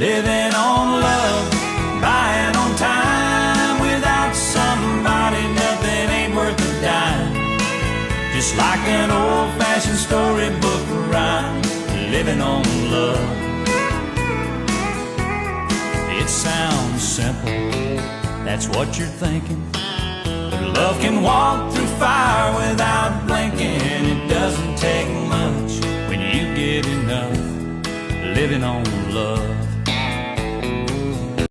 living on love, buying on time. Without somebody, nothing ain't worth a dime. Just like an old-fashioned storybook rhyme, living on love. It sounds simple, that's what you're thinking, but love can walk through fire without blinking.